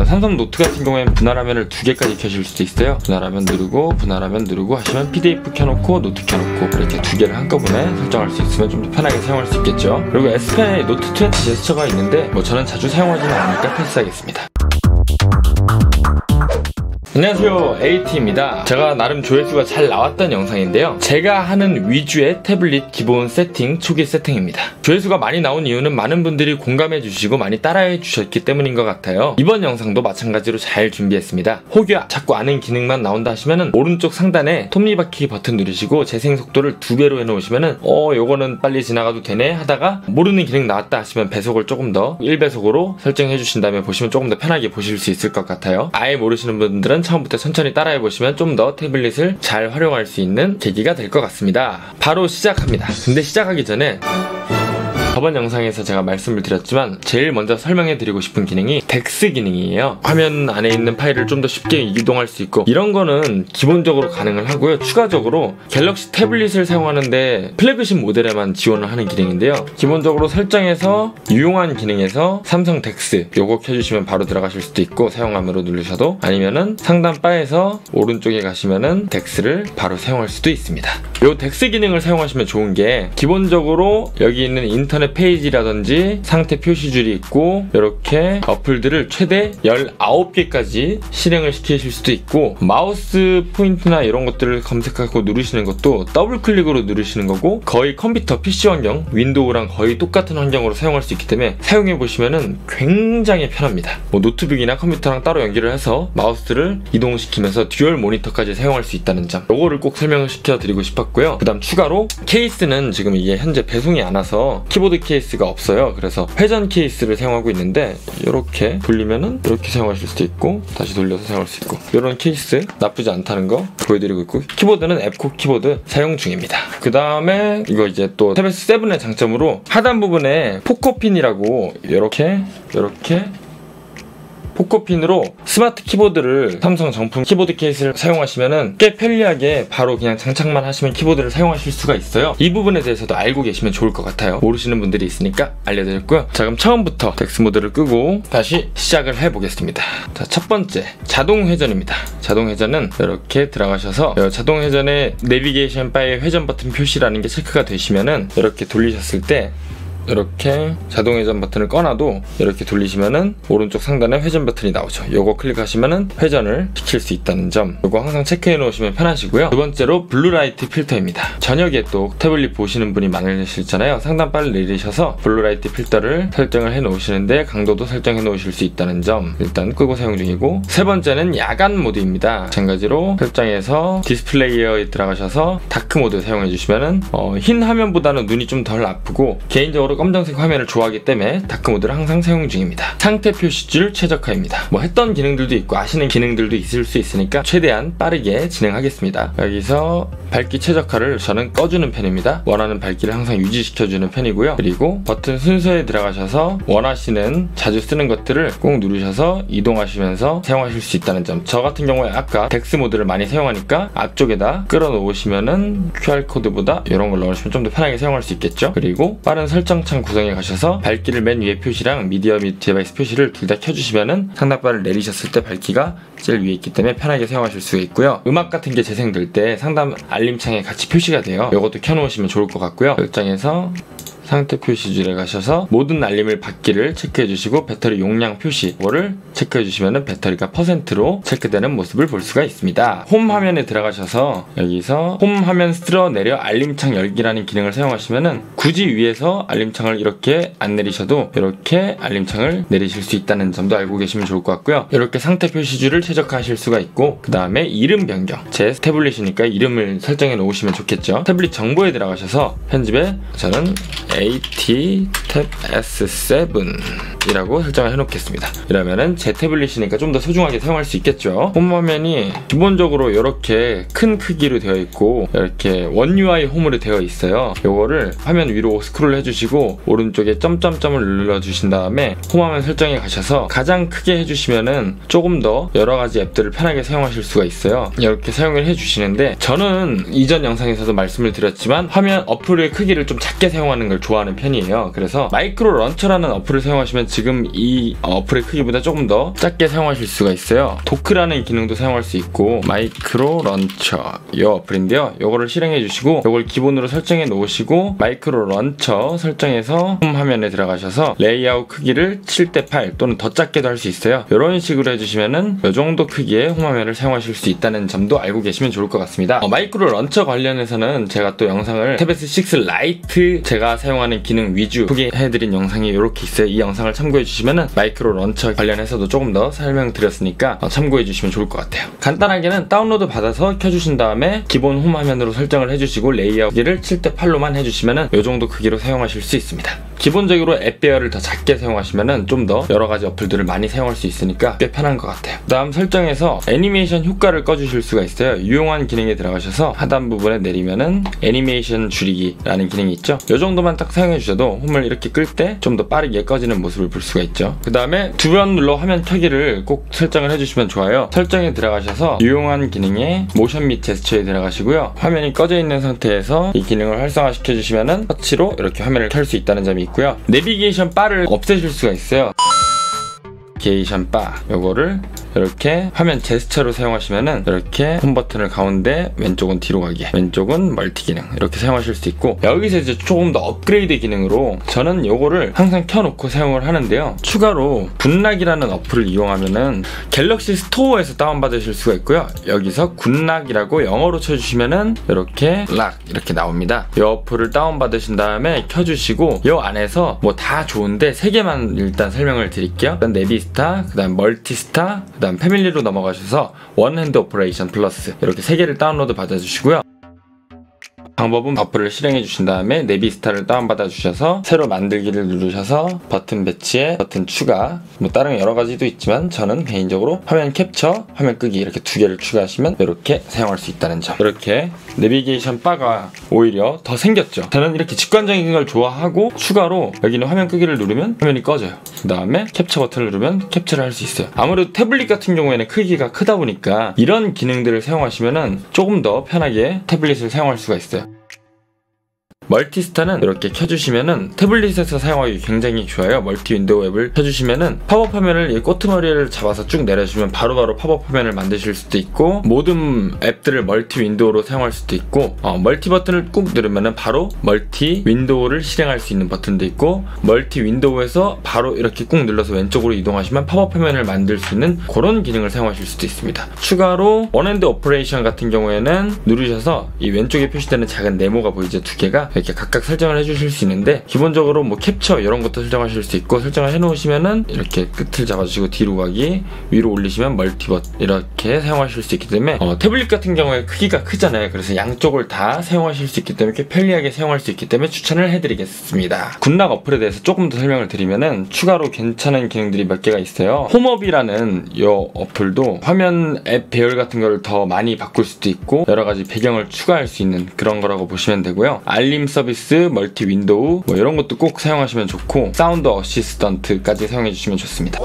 삼성 노트 같은 경우에는 분할 화면을 2개까지 켜실 수도 있어요. 분할 화면 누르고 분할 화면 누르고 하시면 PDF 켜놓고 노트 켜놓고 이렇게 2개를 한꺼번에 설정할 수 있으면 좀 더 편하게 사용할 수 있겠죠. 그리고 S펜에 노트 20 제스처가 있는데 뭐 저는 자주 사용하지는 않으니까 패스하겠습니다. 안녕하세요, AT입니다. 제가 나름 조회수가 잘 나왔던 영상인데요, 제가 하는 위주의 태블릿 기본 세팅, 초기 세팅입니다. 조회수가 많이 나온 이유는 많은 분들이 공감해 주시고 많이 따라해 주셨기 때문인 것 같아요. 이번 영상도 마찬가지로 잘 준비했습니다. 혹여 자꾸 아는 기능만 나온다 하시면은 오른쪽 상단에 톱니바퀴 버튼 누르시고 재생 속도를 2배로 해놓으시면은 요거는 빨리 지나가도 되네 하다가 모르는 기능 나왔다 하시면 배속을 조금 더 1배속으로 설정해 주신 다음에 보시면 조금 더 편하게 보실 수 있을 것 같아요. 아예 모르시는 분들은 처음부터 천천히 따라해보시면 좀 더 태블릿을 잘 활용할 수 있는 계기가 될 것 같습니다. 바로 시작합니다. 근데 시작하기 전에 저번 영상에서 제가 말씀을 드렸지만 제일 먼저 설명해드리고 싶은 기능이 덱스 기능이에요. 화면 안에 있는 파일을 좀 더 쉽게 이동할 수 있고 이런 거는 기본적으로 가능을 하고요. 추가적으로 갤럭시 태블릿을 사용하는데 플래그십 모델에만 지원을 하는 기능인데요, 기본적으로 설정에서 유용한 기능에서 삼성 덱스 요거 켜주시면 바로 들어가실 수도 있고 사용함으로 누르셔도, 아니면은 상단 바에서 오른쪽에 가시면은 덱스를 바로 사용할 수도 있습니다. 요 덱스 기능을 사용하시면 좋은 게 기본적으로 여기 있는 인터넷 페이지라든지 상태 표시줄이 있고 이렇게 어플들을 최대 19개까지 실행을 시키실 수도 있고, 마우스 포인트나 이런 것들을 검색하고 누르시는 것도 더블 클릭으로 누르시는 거고, 거의 컴퓨터 PC 환경, 윈도우랑 거의 똑같은 환경으로 사용할 수 있기 때문에 사용해 보시면은 굉장히 편합니다. 뭐 노트북이나 컴퓨터랑 따로 연결을 해서 마우스를 이동시키면서 듀얼 모니터까지 사용할 수 있다는 점, 요거를 꼭 설명을 시켜드리고 싶었고요. 그 다음 추가로 케이스는 지금 이게 현재 배송이 안 와서 키보드 케이스가 없어요. 그래서 회전 케이스를 사용하고 있는데 이렇게 돌리면은 이렇게 사용하실 수도 있고 다시 돌려서 사용할 수 있고, 이런 케이스 나쁘지 않다는 거 보여드리고 있고, 키보드는 앱코 키보드 사용 중입니다. 그 다음에 이거 이제 또 태블릿 7의 장점으로 하단 부분에 포커핀이라고 이렇게 포커핀으로 스마트 키보드를, 삼성 정품 키보드 케이스를 사용하시면은 꽤 편리하게 바로 그냥 장착만 하시면 키보드를 사용하실 수가 있어요. 이 부분에 대해서도 알고 계시면 좋을 것 같아요. 모르시는 분들이 있으니까 알려드렸고요. 자, 그럼 처음부터 덱스 모드를 끄고 다시 시작을 해보겠습니다. 자, 첫 번째 자동 회전입니다. 자동 회전은 이렇게 들어가셔서 자동 회전의 내비게이션 바에 회전 버튼 표시라는 게 체크가 되시면은 이렇게 돌리셨을 때 이렇게 자동 회전 버튼을 꺼놔도 이렇게 돌리시면은 오른쪽 상단에 회전 버튼이 나오죠. 요거 클릭하시면은 회전을 시킬 수 있다는 점, 요거 항상 체크해 놓으시면 편하시고요. 두 번째로 블루라이트 필터입니다. 저녁에 또 태블릿 보시는 분이 많으시잖아요. 상단 바를 내리셔서 블루라이트 필터를 설정을 해 놓으시는데 강도도 설정해 놓으실 수 있다는 점 일단 끄고 사용 중이고, 세 번째는 야간 모드입니다. 마찬가지로 설정에서 디스플레이어에 들어가셔서 다크 모드 사용해 주시면은 흰 화면보다는 눈이 좀 덜 아프고, 개인적으로 검정색 화면을 좋아하기 때문에 다크 모드를 항상 사용 중입니다. 상태 표시줄 최적화입니다. 뭐 했던 기능들도 있고 아시는 기능들도 있을 수 있으니까 최대한 빠르게 진행하겠습니다. 여기서 밝기 최적화를 저는 꺼주는 편입니다. 원하는 밝기를 항상 유지시켜주는 편이고요. 그리고 버튼 순서에 들어가셔서 원하시는 자주 쓰는 것들을 꼭 누르셔서 이동하시면서 사용하실 수 있다는 점, 저 같은 경우에 아까 덱스 모드를 많이 사용하니까 앞쪽에다 끌어 놓으시면은 QR코드보다 이런 걸 넣으시면 좀 더 편하게 사용할 수 있겠죠. 그리고 빠른 설정 창 구성에 가셔서 밝기를 맨 위에 표시랑 미디어 및 디바이스 표시를 둘 다 켜주시면은 상단바를 내리셨을 때 밝기가 제일 위에 있기 때문에 편하게 사용하실 수가 있고요. 음악 같은 게 재생될 때 상단 알림창에 같이 표시가 돼요. 이것도 켜놓으시면 좋을 것 같고요. 설정에서 상태 표시줄에 가셔서 모든 알림을 받기를 체크해 주시고 배터리 용량 표시 이거를 체크해 주시면 배터리가 %로 체크되는 모습을 볼 수가 있습니다. 홈 화면에 들어가셔서 여기서 홈 화면 쓸어 내려 알림창 열기라는 기능을 사용하시면은 굳이 위에서 알림창을 이렇게 안 내리셔도 이렇게 알림창을 내리실 수 있다는 점도 알고 계시면 좋을 것 같고요. 이렇게 상태 표시줄을 최적화하실 수가 있고, 그 다음에 이름 변경, 제 태블릿이니까 이름을 설정해 놓으시면 좋겠죠. 태블릿 정보에 들어가셔서 편집에 저는 AT 탭 S7 이라고 설정을 해놓겠습니다. 이러면은 제 태블릿이니까 좀 더 소중하게 사용할 수 있겠죠. 홈 화면이 기본적으로 이렇게 큰 크기로 되어 있고 이렇게 원 UI 홈으로 되어 있어요. 요거를 화면 위로 스크롤 해주시고 오른쪽에 점점점을 눌러주신 다음에 홈 화면 설정에 가셔서 가장 크게 해주시면은 조금 더 여러가지 앱들을 편하게 사용하실 수가 있어요. 이렇게 사용을 해주시는데, 저는 이전 영상에서도 말씀을 드렸지만 화면 어플의 크기를 좀 작게 사용하는 걸 좋아하는 편이에요. 그래서 마이크로 런처라는 어플을 사용하시면 지금 이 어플의 크기보다 조금 더 작게 사용하실 수가 있어요. 도크라는 기능도 사용할 수 있고 마이크로 런처 이 어플인데요. 이거를 실행해 주시고 이걸 기본으로 설정해 놓으시고 마이크로 런처 설정해서 홈 화면에 들어가셔서 레이아웃 크기를 7:8 또는 더 작게도 할 수 있어요. 이런 식으로 해주시면은 이 정도 크기의 홈 화면을 사용하실 수 있다는 점도 알고 계시면 좋을 것 같습니다. 마이크로 런처 관련해서는 제가 또 영상을 탭S 6 라이트 제가 사용하는 기능 위주 소개해드린 영상이 이렇게 있어요. 이 영상을 참고해 주시면은 마이크로 런처 관련해서도 조금 더 설명드렸으니까 참고해 주시면 좋을 것 같아요. 간단하게는 다운로드 받아서 켜주신 다음에 기본 홈 화면으로 설정을 해주시고 레이아웃 크기를 7:8로만 해주시면은 이 정도 크기로 사용하실 수 있습니다. 기본적으로 앱 베어를 더 작게 사용하시면은 좀 더 여러가지 어플들을 많이 사용할 수 있으니까 꽤 편한 것 같아요. 그 다음 설정에서 애니메이션 효과를 꺼주실 수가 있어요. 유용한 기능에 들어가셔서 하단 부분에 내리면은 애니메이션 줄이기라는 기능이 있죠. 이 정도만 딱 사용해 주셔도 홈을 이렇게 끌 때 좀 더 빠르게 꺼지는 모습을 볼 수가 있죠. 그 다음에 두 번 눌러 화면 켜기를 꼭 설정을 해주시면 좋아요. 설정에 들어가셔서 유용한 기능에 모션 및 제스처에 들어가시고요. 화면이 꺼져 있는 상태에서 이 기능을 활성화시켜 주시면은 터치로 이렇게 화면을 켤 수 있다는 점이 있고요. 내비게이션 바를 없애실 수가 있어요. 내비게이션 바 요거를 이렇게 화면 제스처로 사용하시면은 이렇게 홈 버튼을 가운데 왼쪽은 뒤로 가게 왼쪽은 멀티 기능 이렇게 사용하실 수 있고 여기서 이제 조금 더 업그레이드 기능으로 저는 요거를 항상 켜놓고 사용을 하는데요. 추가로 굿락이라는 어플을 이용하면은 갤럭시 스토어에서 다운받으실 수가 있고요. 여기서 굿락이라고 영어로 쳐주시면은 이렇게 락 이렇게 나옵니다. 이 어플을 다운받으신 다음에 켜주시고 이 안에서 뭐 다 좋은데 3개만 일단 설명을 드릴게요. 일단 내비스타, 그 다음 멀티스타, 그 다음 패밀리로 넘어가셔서 원핸드 오퍼레이션 플러스 이렇게 3개를 다운로드 받아주시고요. 방법은 어플을 실행해 주신 다음에 내비스타를 다운받아 주셔서 새로 만들기를 누르셔서 버튼 배치에 버튼 추가 뭐 다른 여러 가지도 있지만 저는 개인적으로 화면 캡처, 화면 끄기 이렇게 2개를 추가하시면 이렇게 사용할 수 있다는 점. 이렇게 내비게이션 바가 오히려 더 생겼죠. 저는 이렇게 직관적인 걸 좋아하고 추가로 여기는 화면 끄기를 누르면 화면이 꺼져요. 그 다음에 캡처 버튼을 누르면 캡처를 할 수 있어요. 아무래도 태블릿 같은 경우에는 크기가 크다 보니까 이런 기능들을 사용하시면은 조금 더 편하게 태블릿을 사용할 수가 있어요. 멀티스타는 이렇게 켜주시면은 태블릿에서 사용하기 굉장히 좋아요. 멀티 윈도우 앱을 켜주시면은 팝업 화면을 이 꼬투머리를 잡아서 쭉 내려주면 바로바로 팝업 화면을 만드실 수도 있고 모든 앱들을 멀티 윈도우로 사용할 수도 있고 멀티 버튼을 꾹 누르면은 바로 멀티 윈도우를 실행할 수 있는 버튼도 있고 멀티 윈도우에서 바로 이렇게 꾹 눌러서 왼쪽으로 이동하시면 팝업 화면을 만들 수 있는 그런 기능을 사용하실 수도 있습니다. 추가로 원핸드 오퍼레이션 같은 경우에는 누르셔서 이 왼쪽에 표시되는 작은 네모가 보이죠? 2개가 이렇게 각각 설정을 해주실 수 있는데 기본적으로 뭐 캡처 이런 것도 설정하실 수 있고 설정을 해놓으시면은 이렇게 끝을 잡아주시고 뒤로 가기 위로 올리시면 멀티벗 이렇게 사용하실 수 있기 때문에 태블릿 같은 경우에 크기가 크잖아요. 그래서 양쪽을 다 사용하실 수 있기 때문에 이렇게 편리하게 사용할 수 있기 때문에 추천을 해드리겠습니다. 굿락 어플에 대해서 조금 더 설명을 드리면은 추가로 괜찮은 기능들이 몇 개가 있어요. 홈업이라는 이 어플도 화면 앱 배열 같은 걸 더 많이 바꿀 수도 있고 여러가지 배경을 추가할 수 있는 그런 거라고 보시면 되고요. 알림 서비스, 멀티 윈도우 뭐 이런 것도 꼭 사용하시면 좋고 사운드 어시스턴트까지 사용해 주시면 좋습니다.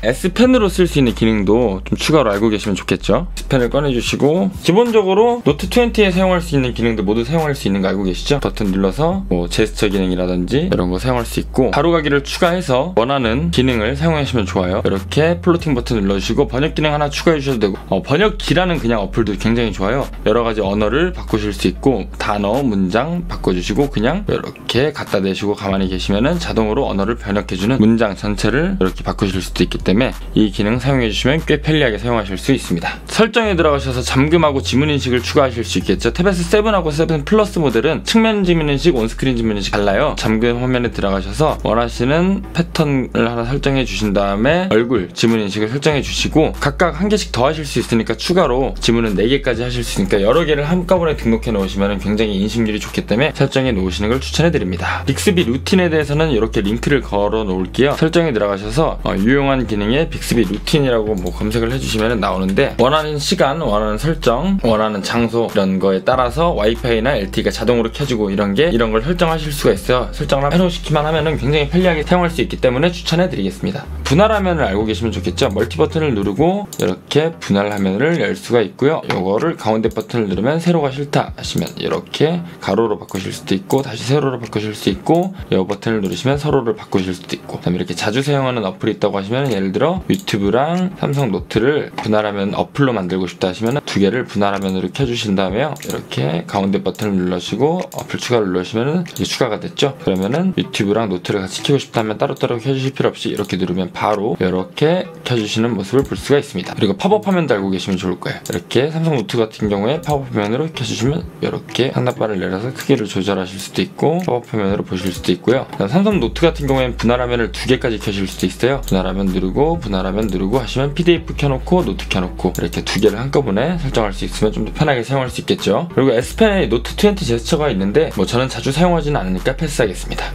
S펜으로 쓸 수 있는 기능도 좀 추가로 알고 계시면 좋겠죠. S펜을 꺼내주시고 기본적으로 노트 20에 사용할 수 있는 기능들 모두 사용할 수 있는 거 알고 계시죠? 버튼 눌러서 뭐 제스처 기능이라든지 이런 거 사용할 수 있고 바로가기를 추가해서 원하는 기능을 사용하시면 좋아요. 이렇게 플로팅 버튼 눌러주시고 번역 기능 하나 추가해 주셔도 되고 번역기라는 그냥 어플도 굉장히 좋아요. 여러가지 언어를 바꾸실 수 있고 단어, 문장 바꿔주시고 그냥 이렇게 갖다 대시고 가만히 계시면은 자동으로 언어를 번역해주는 문장 전체를 이렇게 바꾸실 수도 있기 때문에 이 기능 사용해주시면 꽤 편리하게 사용하실 수 있습니다. 설정에 들어가셔서 잠금하고 지문인식을 추가하실 수 있겠죠. 탭S 7하고 7 플러스 모델은 측면 지문인식, 온스크린 지문인식 달라요. 잠금 화면에 들어가셔서 원하시는 패턴을 하나 설정해 주신 다음에 얼굴 지문인식을 설정해 주시고 각각 한 개씩 더 하실 수 있으니까 추가로 지문은 4개까지 하실 수 있으니까 여러 개를 한꺼번에 등록해 놓으시면 굉장히 인식률이 좋기 때문에 설정해 놓으시는 걸 추천해 드립니다. 빅스비 루틴에 대해서는 이렇게 링크를 걸어 놓을게요. 설정에 들어가셔서 유용한 기능 기능에 빅스비 루틴이라고 뭐 검색을 해주시면 나오는데, 원하는 시간, 원하는 설정, 원하는 장소 이런 거에 따라서 와이파이나 LTE가 자동으로 켜지고 이런 걸 설정하실 수가 있어요. 설정을 해놓으시기만 하면은 굉장히 편리하게 사용할 수 있기 때문에 추천해드리겠습니다. 분할 화면을 알고 계시면 좋겠죠. 멀티 버튼을 누르고 이렇게 분할 화면을 열 수가 있고요. 요거를 가운데 버튼을 누르면 세로가 싫다 하시면 이렇게 가로로 바꾸실 수도 있고, 다시 세로로 바꾸실 수 있고, 요 버튼을 누르시면 서로를 바꾸실 수도 있고, 그다음에 이렇게 자주 사용하는 어플이 있다고 하시면, 예를 들어 유튜브랑 삼성 노트를 분할화면 어플로 만들고 싶다 하시면 두 개를 분할화면으로 켜주신 다음에요, 이렇게 가운데 버튼을 눌러주시고 어플 추가를 누르시면 이게 추가가 됐죠. 그러면은 유튜브랑 노트를 같이 켜고 싶다면 따로따로 켜주실 필요 없이 이렇게 누르면 바로 이렇게 켜주시는 모습을 볼 수가 있습니다. 그리고 팝업 화면도 알고 계시면 좋을 거예요. 이렇게 삼성 노트 같은 경우에 팝업 화면으로 켜주시면 이렇게 상단바를 내려서 크기를 조절하실 수도 있고 팝업 화면으로 보실 수도 있고요. 삼성 노트 같은 경우에는 분할 화면을 두 개까지 켜실 수도 있어요. 분할 화면 누르고 분할 화면 누르고 하시면 PDF 켜놓고 노트 켜놓고 이렇게 두 개를 한꺼번에 설정할 수 있으면 좀 더 편하게 사용할 수 있겠죠. 그리고 S펜에 노트 20 제스처가 있는데 뭐 저는 자주 사용하지는 않으니까 패스하겠습니다.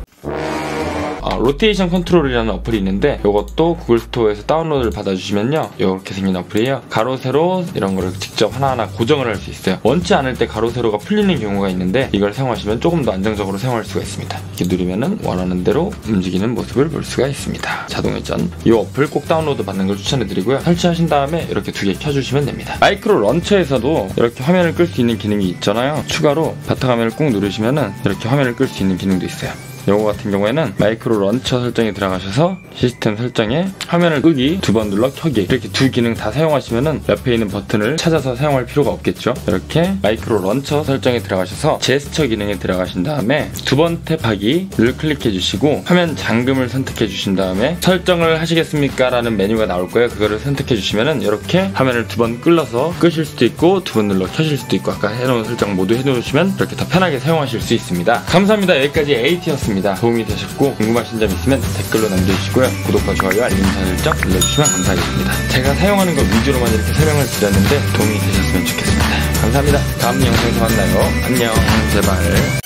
로테이션 컨트롤이라는 어플이 있는데, 이것도 구글 스토어에서 다운로드를 받아주시면요, 이렇게 생긴 어플이에요. 가로 세로 이런 거를 직접 하나하나 고정을 할 수 있어요. 원치 않을 때 가로 세로가 풀리는 경우가 있는데, 이걸 사용하시면 조금 더 안정적으로 사용할 수가 있습니다. 이렇게 누르면은 원하는 대로 움직이는 모습을 볼 수가 있습니다. 자동회전. 이 어플 꼭 다운로드 받는 걸 추천해드리고요. 설치하신 다음에 이렇게 두 개 켜주시면 됩니다. 마이크로 런처에서도 이렇게 화면을 끌 수 있는 기능이 있잖아요. 추가로 바탕화면을 꾹 누르시면은 이렇게 화면을 끌 수 있는 기능도 있어요. 요거 같은 경우에는 마이크로 런처 설정에 들어가셔서 시스템 설정에 화면을 끄기, 두 번 눌러 켜기, 이렇게 두 기능 다 사용하시면은 옆에 있는 버튼을 찾아서 사용할 필요가 없겠죠. 이렇게 마이크로 런처 설정에 들어가셔서 제스처 기능에 들어가신 다음에 두 번 탭하기를 클릭해 주시고 화면 잠금을 선택해 주신 다음에 설정을 하시겠습니까? 라는 메뉴가 나올 거예요. 그거를 선택해 주시면은 이렇게 화면을 두 번 끌러서 끄실 수도 있고 두 번 눌러 켜실 수도 있고, 아까 해놓은 설정 모두 해놓으시면 이렇게 더 편하게 사용하실 수 있습니다. 감사합니다. 여기까지 AT였습니다. 도움이 되셨고 궁금하신 점 있으면 댓글로 남겨주시고요. 구독과 좋아요, 알림 설정 눌러주시면 감사하겠습니다. 제가 사용하는 거 위주로만 이렇게 설명을 드렸는데 도움이 되셨으면 좋겠습니다. 감사합니다. 다음 영상에서 만나요. 안녕. 제발.